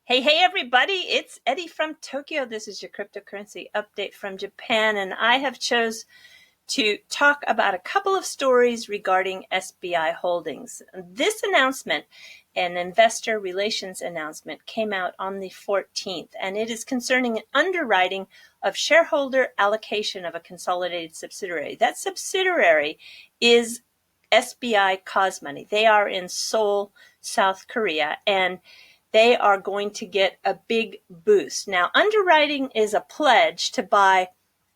Hey, everybody, it's Eddie from Tokyo. This is your cryptocurrency update from Japan, and I have chose to talk about a couple of stories regarding SBI Holdings. This announcement, an investor relations announcement, came out on the 14th, and it is concerning underwriting of shareholder allocation of a consolidated subsidiary. That subsidiary is SBI Cosmoney. They are in Seoul, South Korea, and they are going to get a big boost. Now, underwriting is a pledge to buy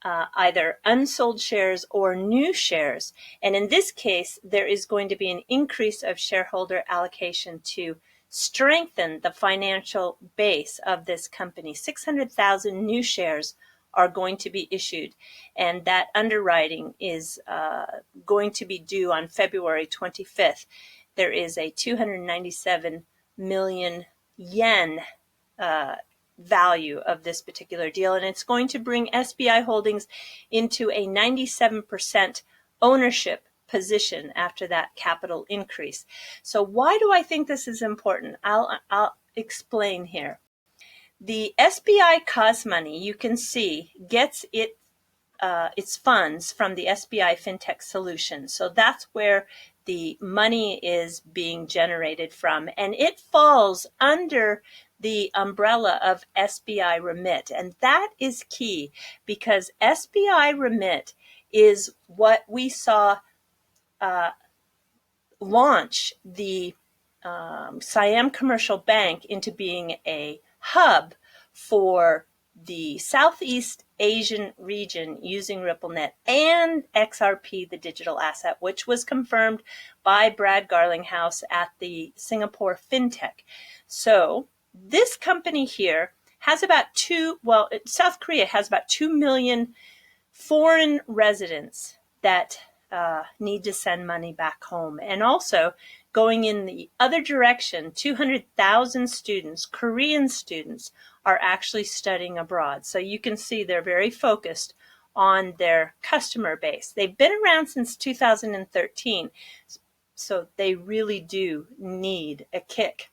either unsold shares or new shares. And in this case, there is going to be an increase of shareholder allocation to strengthen the financial base of this company. 600,000 new shares are going to be issued, and that underwriting is going to be due on February 25th. There is a 297 million yen value of this particular deal, and it's going to bring SBI Holdings into a 97% ownership position after that capital increase. So why do I think this is important? I'll explain here. The SBI Cosmoney, you can see, gets its funds from the SBI FinTech solution. So that's where the money is being generated from, and it falls under the umbrella of SBI Remit. And that is key because SBI Remit is what we saw launch the Siam Commercial Bank into being a hub for the Southeast Asian region using RippleNet and XRP, the digital asset, which was confirmed by Brad Garlinghouse at the Singapore FinTech. So this company here has about South Korea has about 2 million foreign residents that need to send money back home. And also, going in the other direction, 200,000 students, Korean students, are actually studying abroad. So you can see they're very focused on their customer base. They've been around since 2013, so they really do need a kick.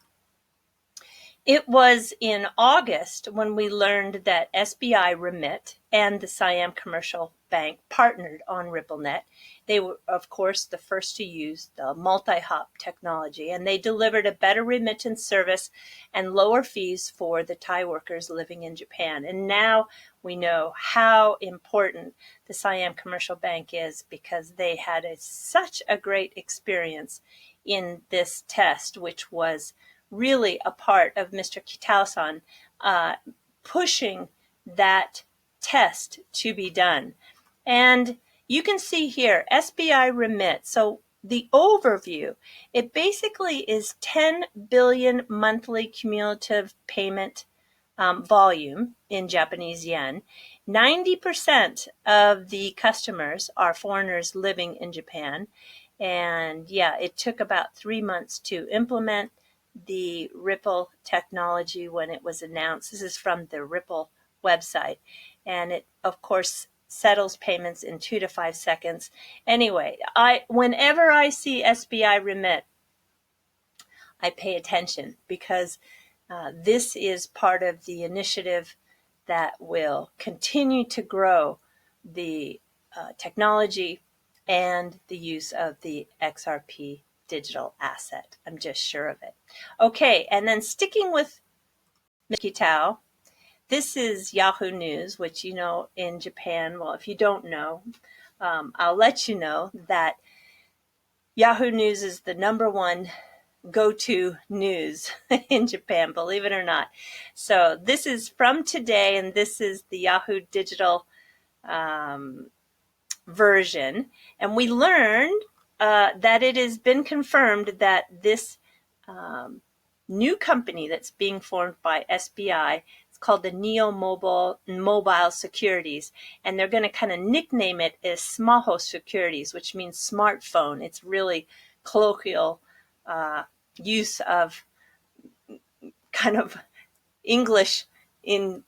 It was in August when we learned that SBI Remit and the Siam Commercial Bank partnered on RippleNet. They were, of course, the first to use the multi-hop technology, and they delivered a better remittance service and lower fees for the Thai workers living in Japan. And now we know how important the Siam Commercial Bank is because they had such a great experience in this test, which was really a part of Mr. Kitao-san pushing that test to be done. And you can see here, SBI Remit. So the overview, it basically is 10 billion monthly cumulative payment volume in Japanese yen. 90% of the customers are foreigners living in Japan. And yeah, it took about 3 months to implement the Ripple technology when it was announced. This is from the Ripple website. And it, of course, settles payments in 2 to 5 seconds. Anyway, whenever I see SBI Remit, I pay attention because this is part of the initiative that will continue to grow the technology and the use of the XRP digital asset. I'm just sure of it. Okay, and then sticking with Mr. Kitao, this is Yahoo News, which you know in Japan, well, if you don't know, I'll let you know that Yahoo News is the #1 go-to news in Japan, believe it or not. So this is from today, and this is the Yahoo digital version. And we learned that it has been confirmed that this new company that's being formed by SBI, it's called the Neo Mobile Securities, and they're going to kind of nickname it as Smaho Securities, which means smartphone. It's really colloquial use of kind of English in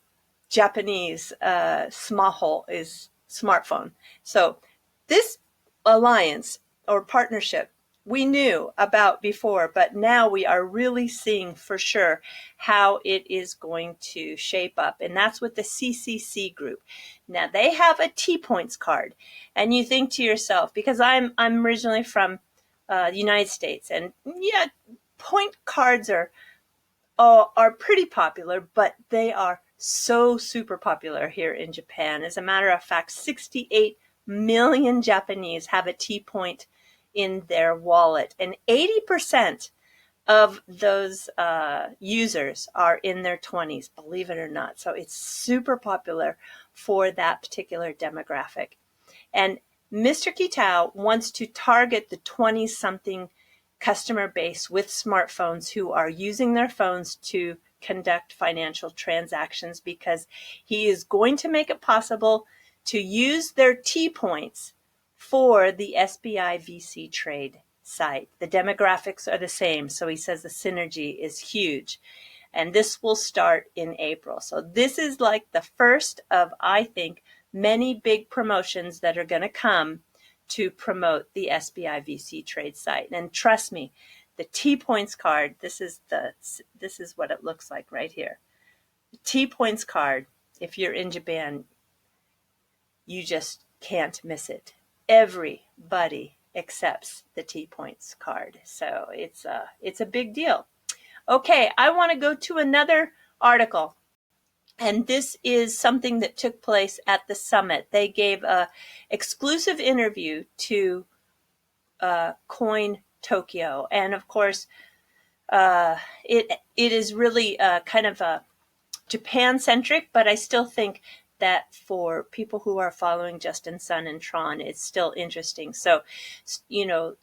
Japanese. Smaho is smartphone. So this alliance or partnership we knew about before, but now we are really seeing for sure how it is going to shape up. And that's with the CCC group. Now they have a Tea Points card, and you think to yourself, because I'm originally from the United States, and yeah, point cards are pretty popular, but they are so super popular here in Japan. As a matter of fact, 68 million Japanese have a Tea Point in their wallet, and 80% of those users are in their 20s, believe it or not. So it's super popular for that particular demographic. And Mr. Kitao wants to target the 20-something customer base with smartphones who are using their phones to conduct financial transactions, because he is going to make it possible to use their T points for the SBIVC Trade site. The demographics are the same, so he says the synergy is huge. And this will start in April. So this is like the first of, I think, many big promotions that are going to come to promote the SBIVC Trade site. And trust me, the T Points card, this is what it looks like right here. The T Points card, if you're in Japan, you just can't miss it. Everybody accepts the T Points card. So it's a big deal. Okay, I want to go to another article. And this is something that took place at the summit. They gave an exclusive interview to Coin Tokyo. And of course, it is really kind of a Japan-centric, but I still think that for people who are following Justin Sun and TRON, it's still interesting. So, you know,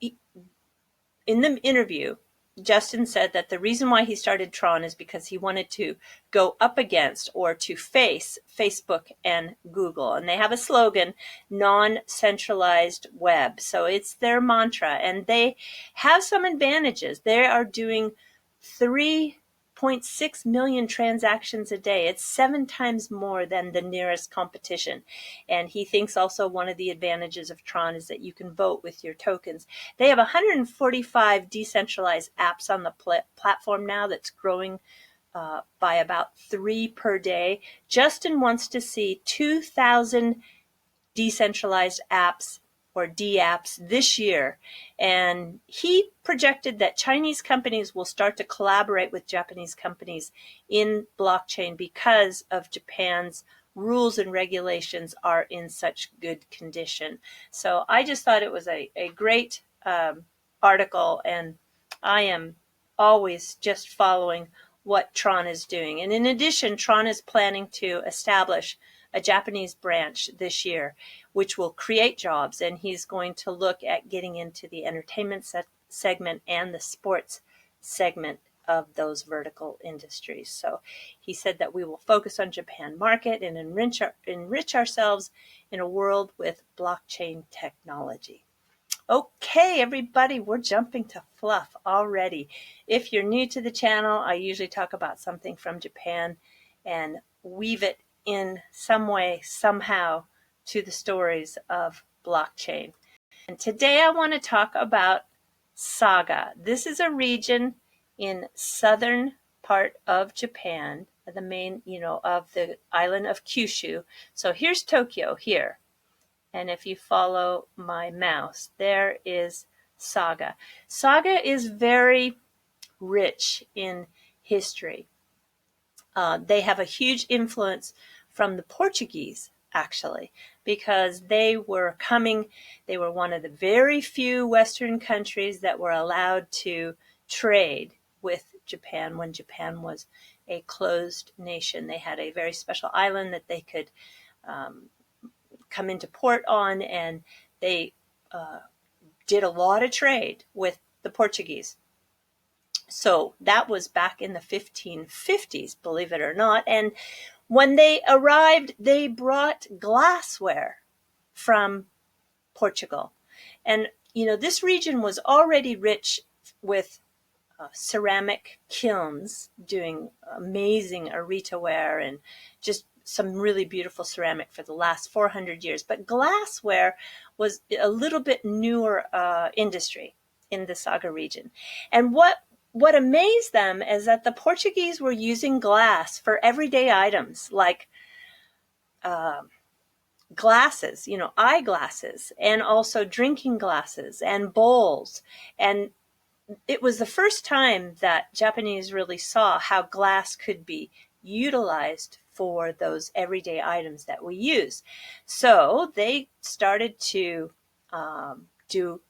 in the interview, Justin said that the reason why he started TRON is because he wanted to go up against or to face Facebook and Google. And they have a slogan, non-centralized web. So it's their mantra. And they have some advantages. They are doing 3.6 million transactions a day. It's 7 times more than the nearest competition. And he thinks also one of the advantages of TRON is that you can vote with your tokens. They have 145 decentralized apps on the platform now that's growing by about 3 per day. Justin wants to see 2,000 decentralized apps or DApps this year. And he projected that Chinese companies will start to collaborate with Japanese companies in blockchain because of Japan's rules and regulations are in such good condition. So I just thought it was a great article, and I am always just following what TRON is doing. And in addition, TRON is planning to establish a Japanese branch this year, which will create jobs. And he's going to look at getting into the entertainment segment and the sports segment of those vertical industries. So he said that we will focus on Japan market and enrich ourselves in a world with blockchain technology. Okay, everybody, we're jumping to fluff already. If you're new to the channel, I usually talk about something from Japan and weave it in some way, somehow, to the stories of blockchain. And today I want to talk about Saga. This is a region in southern part of Japan, the main, of the island of Kyushu. So here's Tokyo here. And if you follow my mouse, there is Saga. Saga is very rich in history. They have a huge influence from the Portuguese, actually, because they were one of the very few Western countries that were allowed to trade with Japan when Japan was a closed nation. They had a very special island that they could come into port on, and they did a lot of trade with the Portuguese. So that was back in the 1550s, believe it or not. And when they arrived, they brought glassware from Portugal. And, this region was already rich with ceramic kilns doing amazing aretaware and just some really beautiful ceramic for the last 400 years. But glassware was a little bit newer industry. in the Saga region. And what amazed them is that the Portuguese were using glass for everyday items like glasses, eyeglasses, and also drinking glasses and bowls. And it was the first time that Japanese really saw how glass could be utilized for those everyday items that we use. So they started to do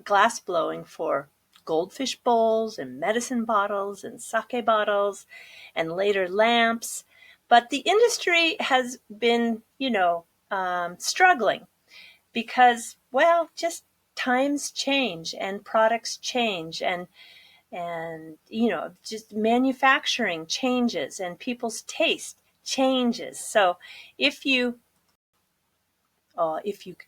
glass blowing for goldfish bowls and medicine bottles and sake bottles and later lamps. But the industry has been, struggling because, well, just times change and products change and just manufacturing changes and people's taste changes. So if you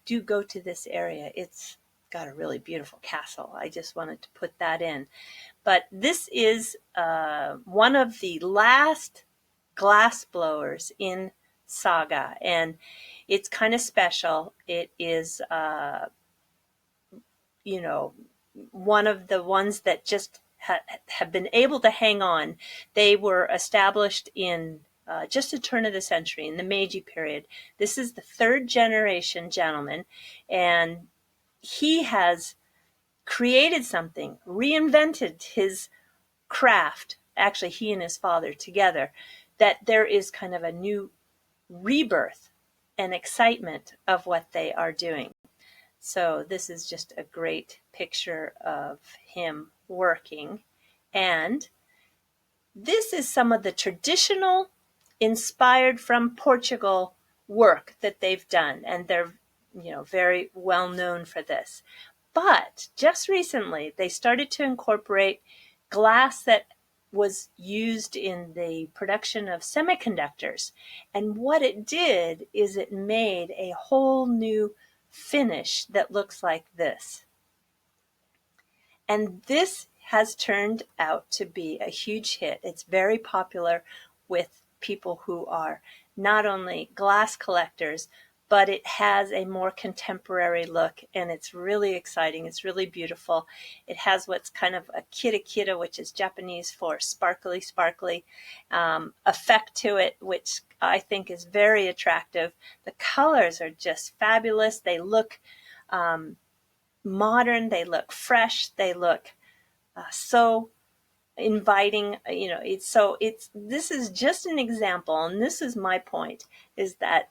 do go to this area, it's got a really beautiful castle. I just wanted to put that in. But this is one of the last glass blowers in Saga, and it's kind of special. It is, one of the ones that just have been able to hang on. They were established in just a turn of the century, in the Meiji period. This is the third generation gentleman, and he has created something, reinvented his craft. Actually, he and his father together, that there is kind of a new rebirth and excitement of what they are doing. So this is just a great picture of him working. And this is some of the traditional, inspired from Portugal work that they've done. And they're, very well known for this. But just recently, they started to incorporate glass that was used in the production of semiconductors. And what it did is it made a whole new finish that looks like this. And this has turned out to be a huge hit. It's very popular with people who are not only glass collectors, but it has a more contemporary look, and it's really exciting. It's really beautiful. It has what's kind of a kira, which is Japanese for sparkly, effect to it, which I think is very attractive. The colors are just fabulous. They look modern. They look fresh. They look so inviting. This is just an example, and this is my point, is that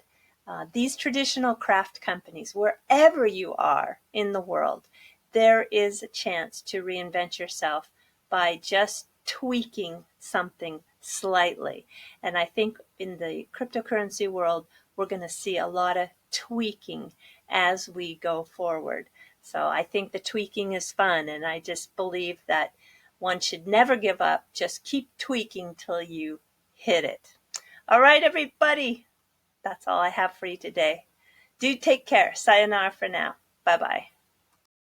these traditional craft companies, wherever you are in the world, there is a chance to reinvent yourself by just tweaking something slightly. And I think in the cryptocurrency world, we're going to see a lot of tweaking as we go forward. So I think the tweaking is fun, and I just believe that one should never give up. Just keep tweaking till you hit it. All right, everybody. That's all I have for you today. Do take care. Sayonara for now. Bye-bye.